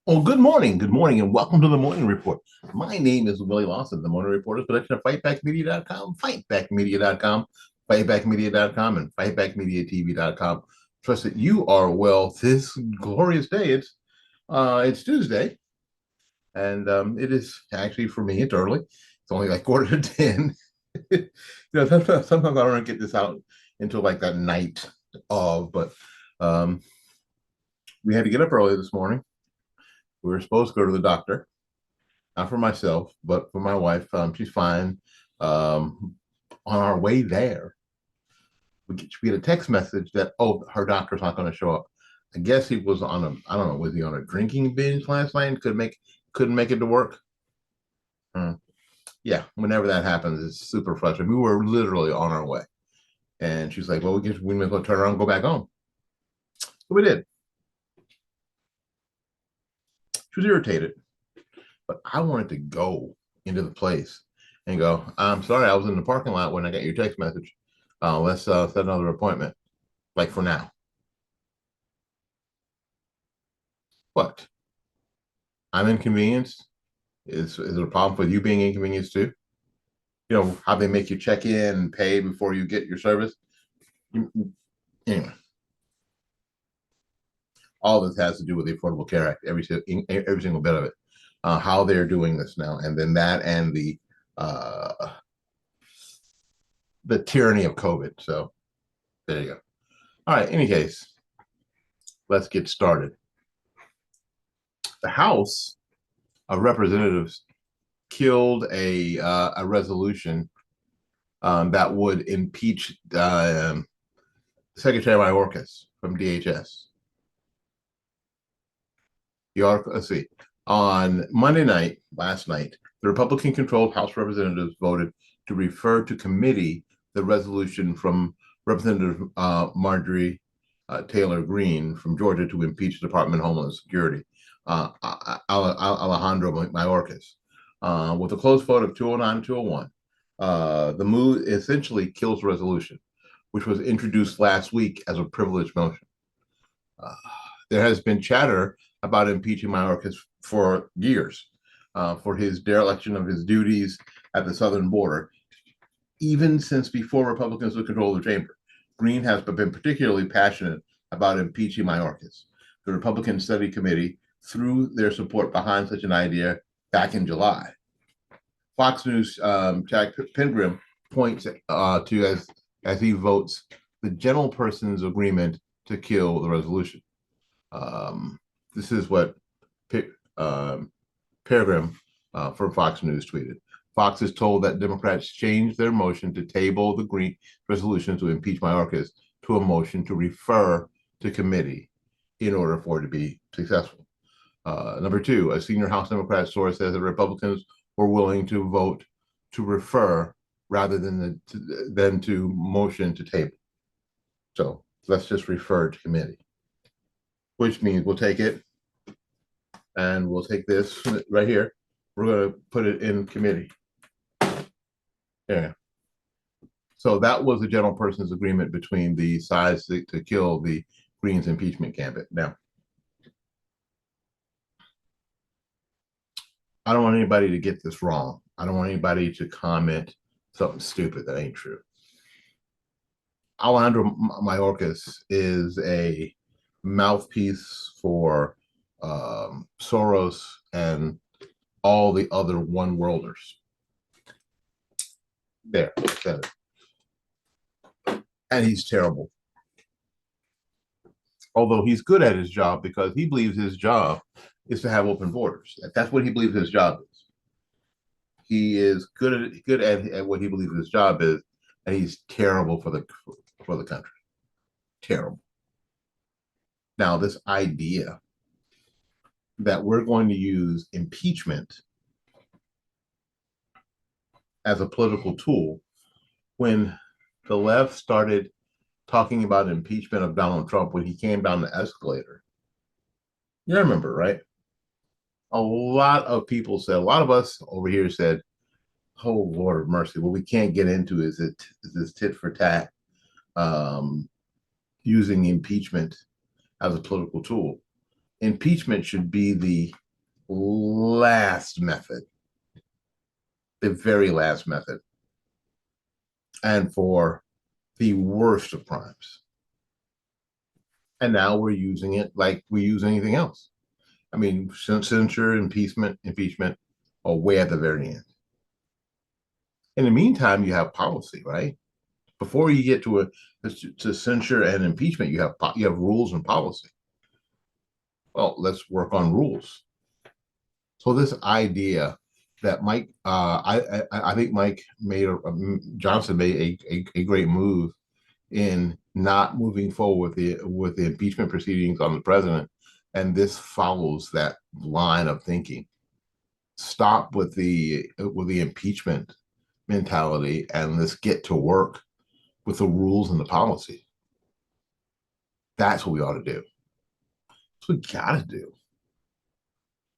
Well, good morning, and welcome to the Morning Report. My name is Willie Lawson. The Morning Report is a production of fightbackmedia.com, fightbackmedia.com, fightbackmedia.com, and fightbackmediatv.com. Trust that you are well this glorious day. It's Tuesday, and it is actually for me. It's early. It's only like quarter to 10. Sometimes I don't get this out until like that night of, but um, we had to get up early this morning. We were supposed to go to the doctor, not for myself, but for my wife. She's fine. On our way there, we get a text message that, oh, her doctor's not going to show up. I guess he was on I don't know, was he on a drinking binge last night and couldn't make it to work? Yeah, whenever that happens, it's super frustrating. We were literally on our way. And she's like, well, we may as well turn around and go back home. So we did. She was irritated, but I wanted to go into the place and go, I'm sorry, I was in the parking lot when I got your text message. Let's set another appointment, like for now. What? I'm inconvenienced. Is it a problem with you being inconvenienced too? You know how they make you check in and pay before you get your service. Anyway, all this has to do with the Affordable Care Act. Every single bit of it. How they're doing this now, and then that and uh, the tyranny of COVID. So there you go. All right. Any case, let's get started. The House of Representatives killed a resolution that would impeach Secretary Mayorkas from DHS. The article, let's see, on Monday night, last night, the Republican-controlled House of Representatives voted to refer to committee the resolution from Representative Marjorie Taylor Greene from Georgia to impeach the Department of Homeland Security, Alejandro Mayorkas. With a close vote of 209 to 201, the move essentially kills the resolution, which was introduced last week as a privileged motion. There has been chatter about impeaching Mayorkas for years for his dereliction of his duties at the southern border, even since before Republicans took control of the chamber. Greene has been particularly passionate about impeaching Mayorkas. The Republican Study Committee threw their support behind such an idea back in July. Fox News Jack Pengram points to as he votes the general person's agreement to kill the resolution. This is what Peregrine from Fox News tweeted. Fox is told that Democrats changed their motion to table the Green resolution to impeach Mayorkas to a motion to refer to committee in order for it to be successful. Number two, a senior House Democrat source says that Republicans were willing to vote to refer rather than to motion to table. So let's just refer to committee, which means we'll take it and we'll take this right here. We're going to put it in committee. Yeah. So that was the general person's agreement between the sides to kill the Greene's impeachment candidate. Now, I don't want anybody to get this wrong. I don't want anybody to comment something stupid that ain't true. Alejandro Mayorkas is a mouthpiece for Soros and all the other one worlders. There, said it. And he's terrible. Although he's good at his job because he believes his job is to have open borders. That's what he believes his job is. He is good at what he believes his job is, and he's terrible for the country. Terrible. Now, this idea that we're going to use impeachment as a political tool, when the left started talking about impeachment of Donald Trump when he came down the escalator, you remember, right? A lot of people said, a lot of us over here said, oh, Lord of mercy, what we can't get into is this tit for tat, using impeachment as a political tool. Impeachment should be the last method, the very last method, and for the worst of crimes. And now we're using it like we use anything else. I mean, censure, impeachment are way at the very end. In the meantime, you have policy, right? Before you get to censure and impeachment, you have rules and policy. Well, let's work on rules. So this idea that I think Mike Johnson made a great move in not moving forward with the impeachment proceedings on the president, and this follows that line of thinking. Stop with the impeachment mentality and let's get to work with the rules and the policy. That's what we ought to do. That's what we got to do.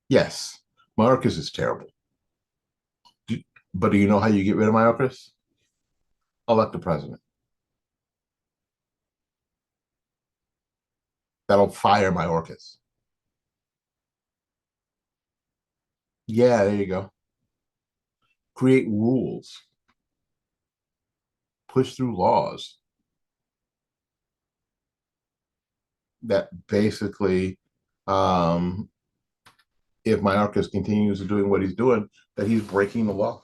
Yes, Mayorkas is terrible. But do you know how you get rid of Mayorkas? Elect the president. That'll fire Mayorkas. Yeah, there you go. Create rules. Push through laws that basically, if Mayorkas continues doing what he's doing, that he's breaking the law.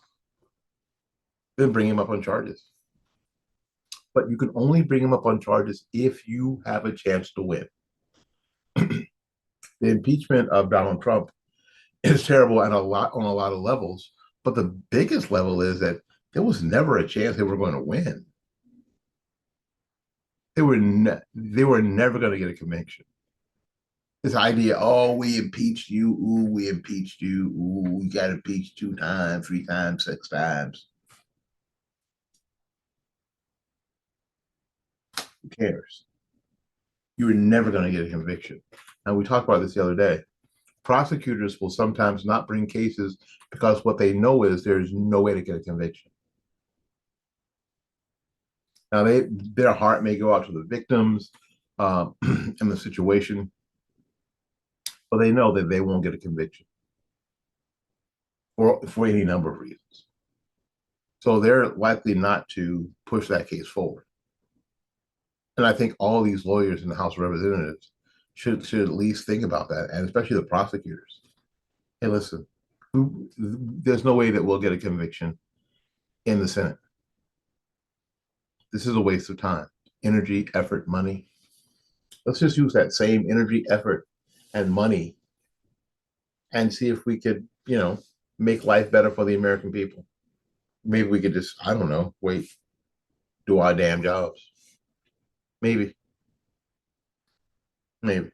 Then bring him up on charges. But you can only bring him up on charges if you have a chance to win. The impeachment of Donald Trump is terrible on a lot of levels, but the biggest level is that there was never a chance they were going to win. They were never going to get a conviction. This idea, oh, we impeached you, ooh, we impeached you, ooh, we got impeached 2 times, 3 times, 6 times. Who cares? You were never going to get a conviction. And we talked about this the other day. Prosecutors will sometimes not bring cases because what they know is there's no way to get a conviction. Now, their heart may go out to the victims in the situation, but they know that they won't get a conviction for any number of reasons. So they're likely not to push that case forward. And I think all these lawyers in the House of Representatives should at least think about that, and especially the prosecutors. Hey, listen, there's no way that we'll get a conviction in the Senate. This is a waste of time, energy, effort, money. Let's just use that same energy, effort, and money and see if we could, make life better for the American people. Maybe we could just, I don't know, wait, do our damn jobs. Maybe. Maybe.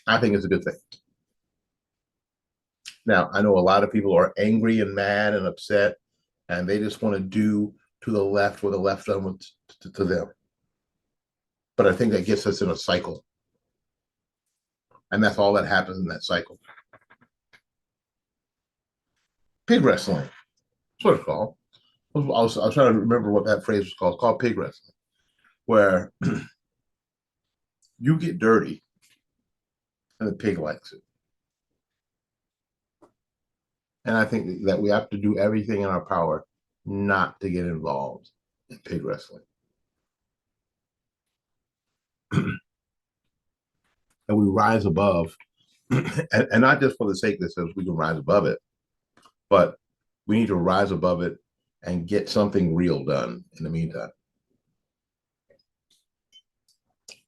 I think it's a good thing. Now, I know a lot of people are angry and mad and upset, and they just want to do to the left what the left done to them. But I think that gets us in a cycle. And that's all that happens in that cycle. Pig wrestling. That's what it's called. I was trying to remember what that phrase was called. It's called pig wrestling, where you get dirty and the pig likes it. And I think that we have to do everything in our power not to get involved in pig wrestling. And we rise above, and not just for the sake that says we can rise above it, but we need to rise above it and get something real done in the meantime.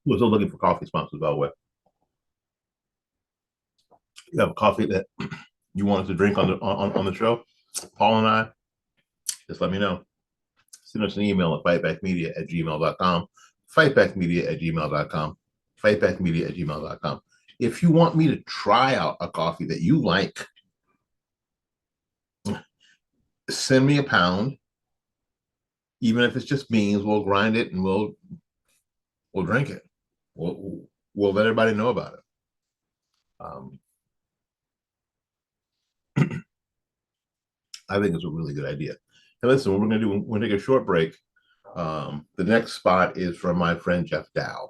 We're still looking for coffee sponsors, by the way. You have coffee that you want us to drink on the show, Paul and I, just let me know. Send us an email at fightbackmedia@gmail.com, fightbackmedia@gmail.com, fightbackmedia@gmail.com. If you want me to try out a coffee that you like, send me a pound. Even if it's just beans, we'll grind it and we'll drink it. We'll let everybody know about it. I think it's a really good idea. And listen, what we're going to do, we're going to take a short break. The next spot is from my friend Jeff Dow.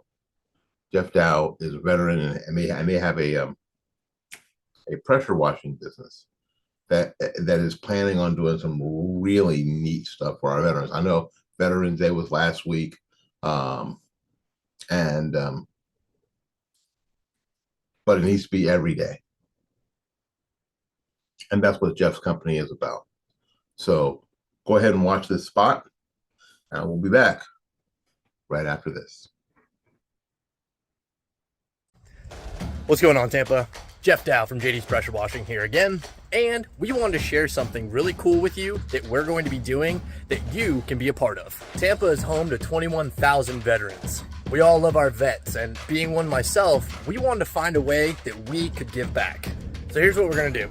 Jeff Dow is a veteran, and they have a pressure washing business that is planning on doing some really neat stuff for our veterans. I know Veterans Day was last week, and but it needs to be every day, and that's what Jeff's company is about. So go ahead and watch this spot, and we'll be back right after this. What's going on, Tampa? Jeff Dow from JD's Pressure Washing here again, and we wanted to share something really cool with you that we're going to be doing that you can be a part of. Tampa is home to 21,000 veterans. We all love our vets, and being one myself, we wanted to find a way that we could give back. So here's what we're going to do.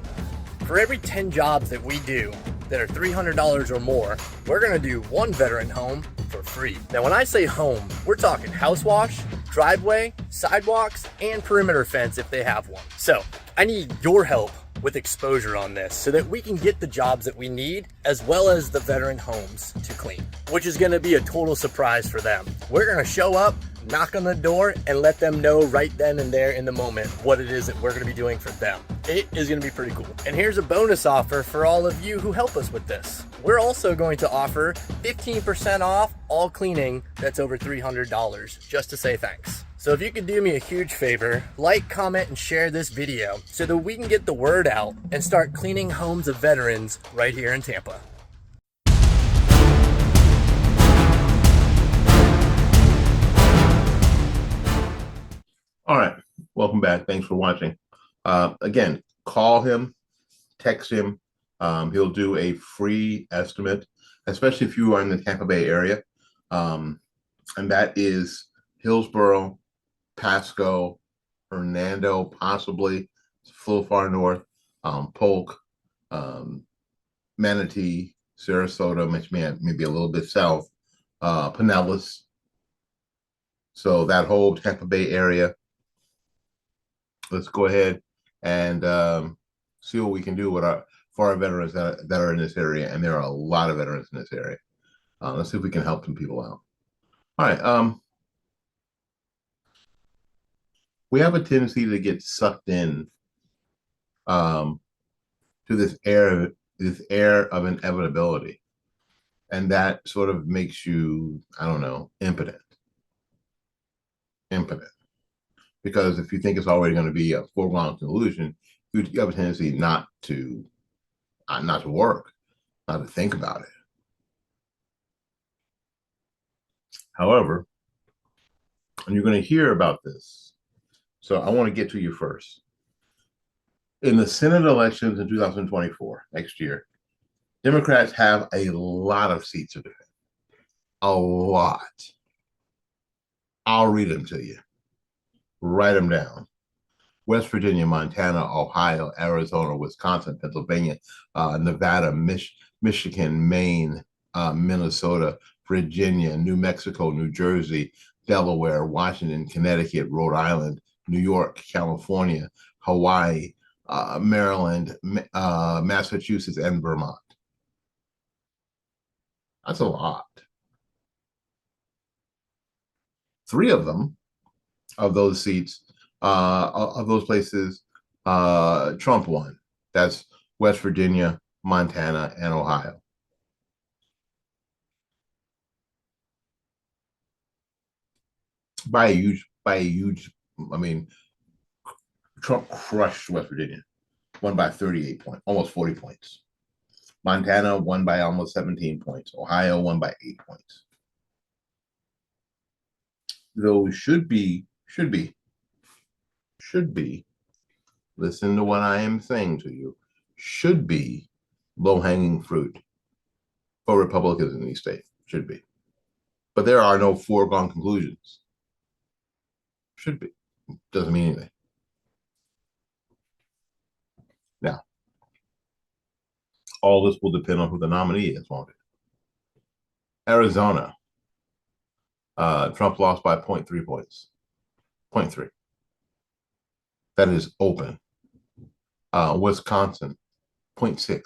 For every 10 jobs that we do that are $300 or more, we're going to do one veteran home for free. Now, when I say home, we're talking house wash, driveway, sidewalks, and perimeter fence if they have one. So I need your help with exposure on this so that we can get the jobs that we need as well as the veteran homes to clean, which is going to be a total surprise for them. We're going to show up, knock on the door, and let them know right then and there in the moment what it is that we're going to be doing for them. It is going to be pretty cool. And here's a bonus offer for all of you who help us with this. We're also going to offer 15% off all cleaning that's over $300 just to say thanks. So if you could do me a huge favor, like, comment, and share this video so that we can get the word out and start cleaning homes of veterans right here in Tampa. All right, welcome back. Thanks for watching. Again, call him, text him. He'll do a free estimate, especially if you are in the Tampa Bay area. And that is Hillsborough, Pasco, Hernando, possibly it's a little far north, Polk, Manatee, Sarasota, which maybe a little bit south, Pinellas. So that whole Tampa Bay area. Let's go ahead and see what we can do with for our veterans that are in this area, and there are a lot of veterans in this area. Let's see if we can help some people out. All right. We have a tendency to get sucked in to this air of inevitability, and that sort of makes you, I don't know, impotent. Because if you think it's already going to be a foregone conclusion, you have a tendency not to work, not to think about it. However, and you're going to hear about this, so I want to get to you first. In the Senate elections in 2024, next year, Democrats have a lot of seats to defend. A lot. I'll read them to you. Write them down. West Virginia, Montana, Ohio, Arizona, Wisconsin, Pennsylvania, Nevada, Michigan, Maine, Minnesota, Virginia, New Mexico, New Jersey, Delaware, Washington, Connecticut, Rhode Island, New York, California, Hawaii, Maryland, Massachusetts, and Vermont. That's a lot. 3 of them, of those seats, of those places, Trump won. That's West Virginia, Montana, and Ohio. By a huge, I mean, Trump crushed West Virginia, won by 38 points, almost 40 points. Montana won by almost 17 points. Ohio won by 8 points. Those should be, listen to what I am saying to you, should be low-hanging fruit for Republicans in these states. Should be. But there are no foregone conclusions. Should be. Doesn't mean anything. Now, all this will depend on who the nominee is, won't it? Arizona. Trump lost by 0.3 points. 0.3. That is open. Wisconsin, 0.6.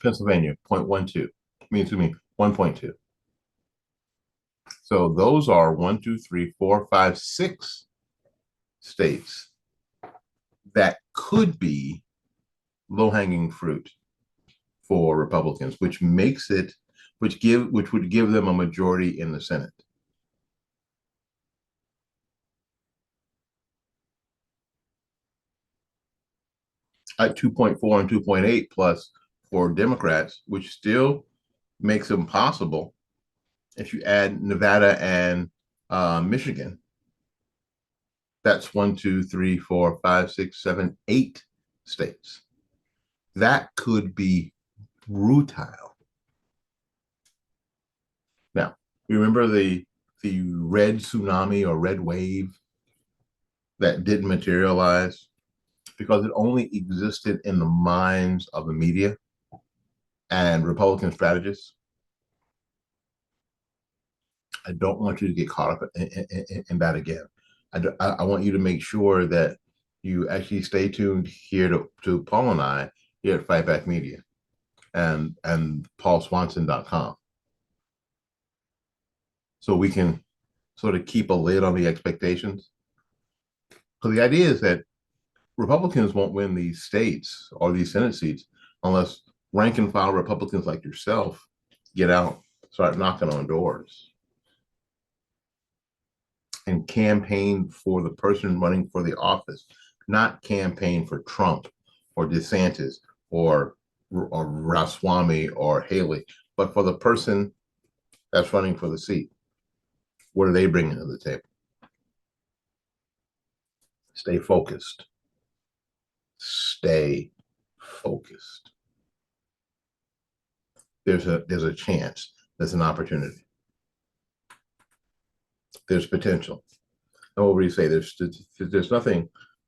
Pennsylvania, 0.12. Excuse me, 1.2. So those are 1, 2, 3, 4, 5, 6 states that could be low-hanging fruit for Republicans, which would give them a majority in the Senate. At 2.4 and 2.8 plus for Democrats, which still makes them possible if you add Nevada and Michigan. That's 1, 2, 3, 4, 5, 6, 7, 8 states. That could be brutal. Now, remember the red tsunami or red wave that didn't materialize because it only existed in the minds of the media and Republican strategists? I don't want you to get caught up in that again. I want you to make sure that you actually stay tuned here to Paul and I here at Fight Back Media and paulswanson.com, so we can sort of keep a lid on the expectations. So the idea is that Republicans won't win these states or these Senate seats unless rank and file Republicans like yourself get out, start knocking on doors, and campaign for the person running for the office, not campaign for Trump or DeSantis or Ramaswamy or Haley, but for the person that's running for the seat. What are they bringing to the table? Stay focused. Stay focused. There's a chance. There's an opportunity. There's potential. And what would you say? There's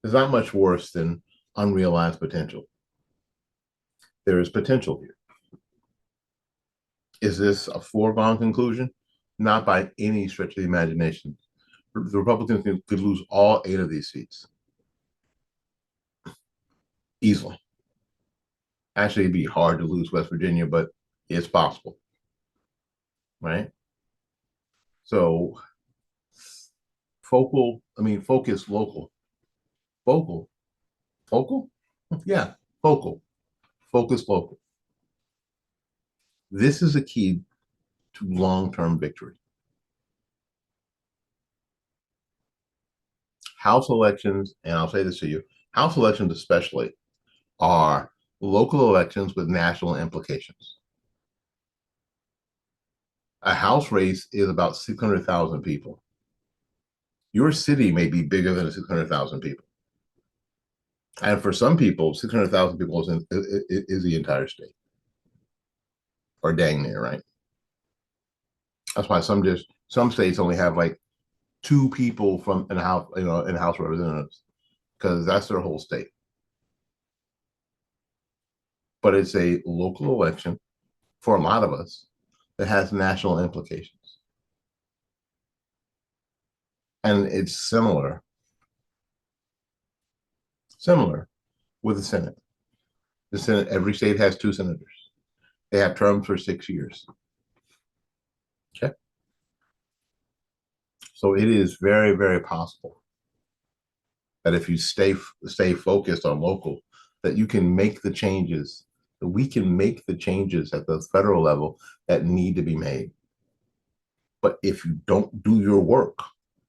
not much worse than unrealized potential. There is potential here. Is this a foregone conclusion? Not by any stretch of the imagination. The Republicans could lose all 8 of these seats easily. Actually, it'd be hard to lose West Virginia, but it's possible, right? So focus local. Focal? Yeah, focal. Focus local. This is a key to long-term victory. House elections, and I'll say this to you, House elections especially, are local elections with national implications. A House race is about 600,000 people. Your city may be bigger than 600,000 people. And for some people, 600,000 people is the entire state. Or dang near, right? That's why some states only have like 2 people from in House, in House Representatives, because that's their whole state. But it's a local election for a lot of us that has national implications. And it's similar with the Senate. The Senate, every state has 2 senators. They have terms for 6 years. Okay. So it is very, very possible that if you stay focused on local, that you can make the changes, that we can make the changes at the federal level that need to be made. But if you don't do your work,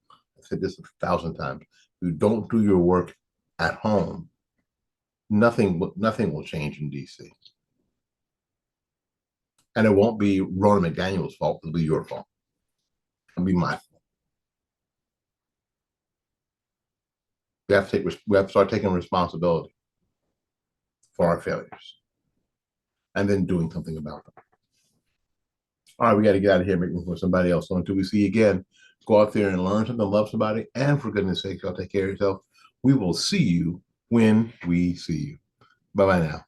I've said this 1,000 times, if you don't do your work at home, nothing will change in DC. And it won't be Ronna McDaniel's fault, it'll be your fault. It'll be my fault. We have to start taking responsibility for our failures and then doing something about them. All right, we got to get out of here, make room for somebody else. So until we see you again, go out there and learn something, love somebody, and for goodness sake, y'all take care of yourself. We will see you when we see you. Bye-bye now.